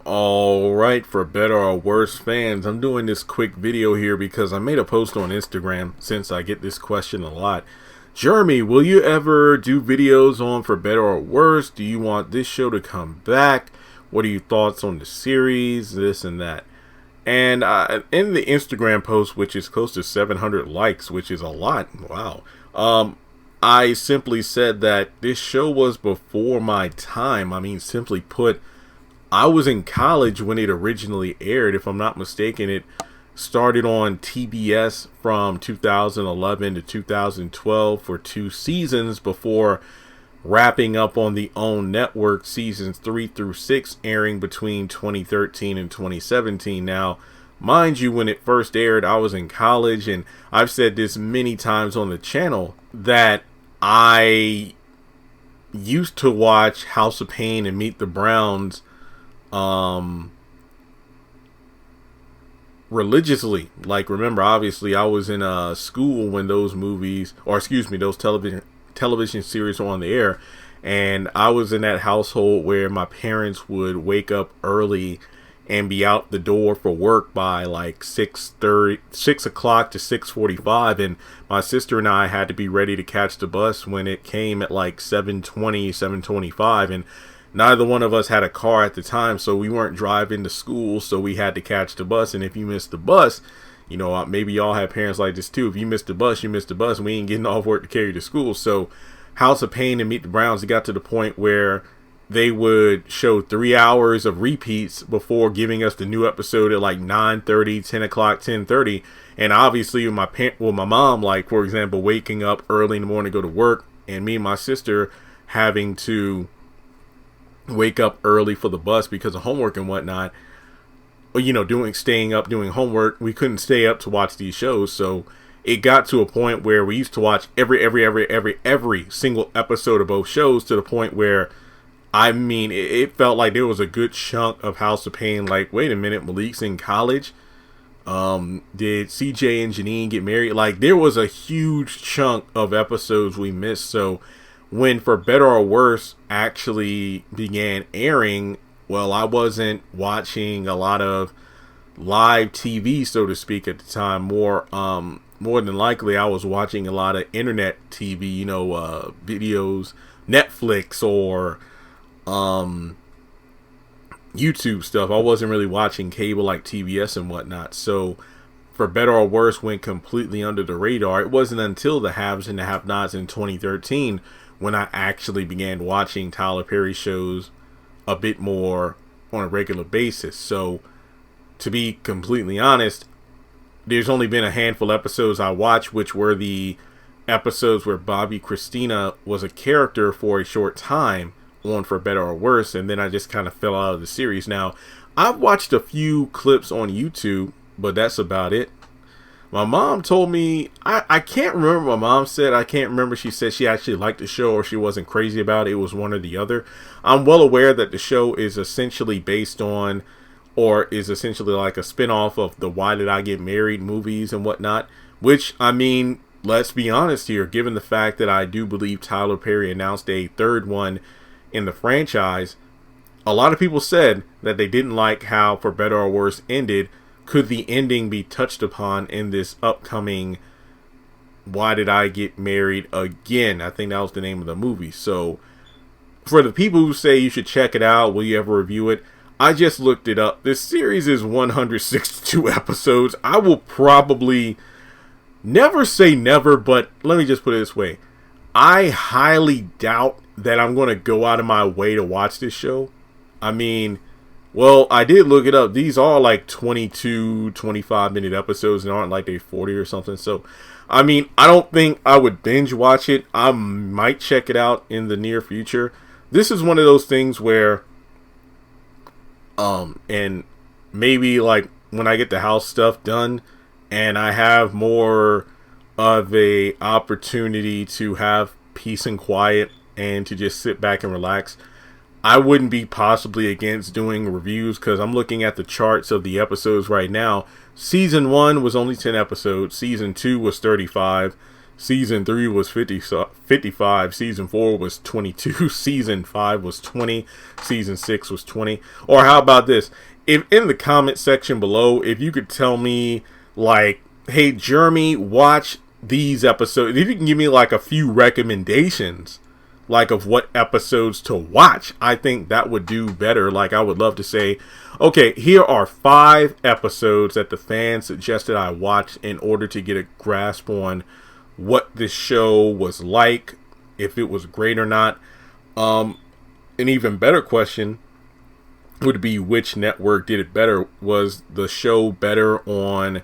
Alright, for better or worse fans, I'm doing this quick video here because I made a post on Instagram since I get this question a lot. Jeremy, will you ever do videos on For Better or Worse? Do you want this show to come back? What are your thoughts on the series? This and that. And in the Instagram post, which is close to 700 likes, which is a lot, wow, I simply said that this show was before my time. I mean, simply put, I was in college when it originally aired. If I'm not mistaken, it started on TBS from 2011 to 2012 for 2 seasons before wrapping up on the OWN network, seasons 3 through 6 airing between 2013 and 2017. Now, mind you, when it first aired, I was in college, and I've said this many times on the channel that I used to watch House of Pain and Meet the Browns religiously. Like, remember, obviously I was in school when those movies, or excuse me, those television series were on the air, and I was in that household where my parents would wake up early and be out the door for work by like 6 o'clock to 6:45, and my sister and I had to be ready to catch the bus when it came at like 7:20, 7:25, and neither one of us had a car at the time, so we weren't driving to school, so we had to catch the bus. And if you missed the bus, you know, maybe y'all have parents like this too. If you missed the bus, you missed the bus, and we ain't getting off work to carry you to school. So House of Pain and Meet the Browns, it got to the point where they would show 3 hours of repeats before giving us the new episode at like 9:30, 10 o'clock, 10:30. And obviously with my mom, like, for example, waking up early in the morning to go to work, and me and my sister having to wake up early for the bus because of homework and whatnot, you know, staying up doing homework, we couldn't stay up to watch these shows. So it got to a point where we used to watch every single episode of both shows, to the point where, I mean, it felt like there was a good chunk of House of Pain like, wait a minute, Malik's in college, did CJ and Janine get married? Like, there was a huge chunk of episodes we missed. So when For Better or Worse actually began airing, well, I wasn't watching a lot of live TV, so to speak, at the time. More than likely, I was watching a lot of internet TV, you know, videos, Netflix, or YouTube stuff. I wasn't really watching cable like TBS and whatnot. So For Better or Worse went completely under the radar. It wasn't until the Haves and the Have-Nots in 2013 when I actually began watching Tyler Perry shows a bit more on a regular basis. So to be completely honest, there's only been a handful of episodes I watched, which were the episodes where Bobby Christina was a character for a short time on For Better or Worse, and then I just kind of fell out of the series. Now, I've watched a few clips on YouTube, but that's about it. My mom told me, I can't remember what my mom said. I can't remember. She said she actually liked the show, or she wasn't crazy about it. It was one or the other. I'm well aware that the show is essentially based on, or is essentially like a spinoff of the Why Did I Get Married movies and whatnot. Which, I mean, let's be honest here, given the fact that I do believe Tyler Perry announced a third one in the franchise, a lot of people said that they didn't like how For Better or Worse ended. Could the ending be touched upon in this upcoming Why Did I Get Married Again? I think that was the name of the movie. So for the people who say you should check it out, will you ever review it? I just looked it up. This series is 162 episodes. I will probably never say never, but let me just put it this way. I highly doubt that I'm going to go out of my way to watch this show. I mean, well, I did look it up. These are like 22, 25-minute episodes, and aren't like they 40 or something. So, I mean, I don't think I would binge watch it. I might check it out in the near future. This is one of those things where, and maybe like when I get the house stuff done and I have more of a opportunity to have peace and quiet and to just sit back and relax, I wouldn't be possibly against doing reviews, because I'm looking at the charts of the episodes right now. Season 1 was only 10 episodes. Season 2 was 35. Season 3 was 55. Season 4 was 22. Season 5 was 20. Season 6 was 20. Or how about this? If in the comment section below, if you could tell me, like, hey, Jeremy, watch these episodes. If you can give me like a few recommendations, like of what episodes to watch, I think that would do better. Like, I would love to say, okay, here are 5 episodes that the fans suggested I watch in order to get a grasp on what this show was like, if it was great or not. An even better question would be, which network did it better? Was the show better on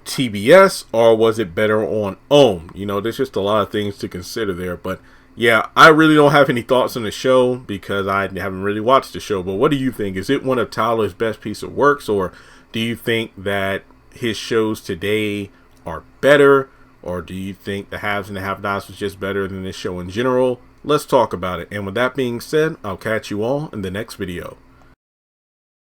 TBS or was it better on OWN? You know, there's just a lot of things to consider there. But yeah, I really don't have any thoughts on the show because I haven't really watched the show. But what do you think? Is it one of Tyler's best piece of works, or do you think that his shows today are better? Or do you think the Haves and the Have-Nots was just better than this show in general? Let's talk about it. And with that being said, I'll catch you all in the next video.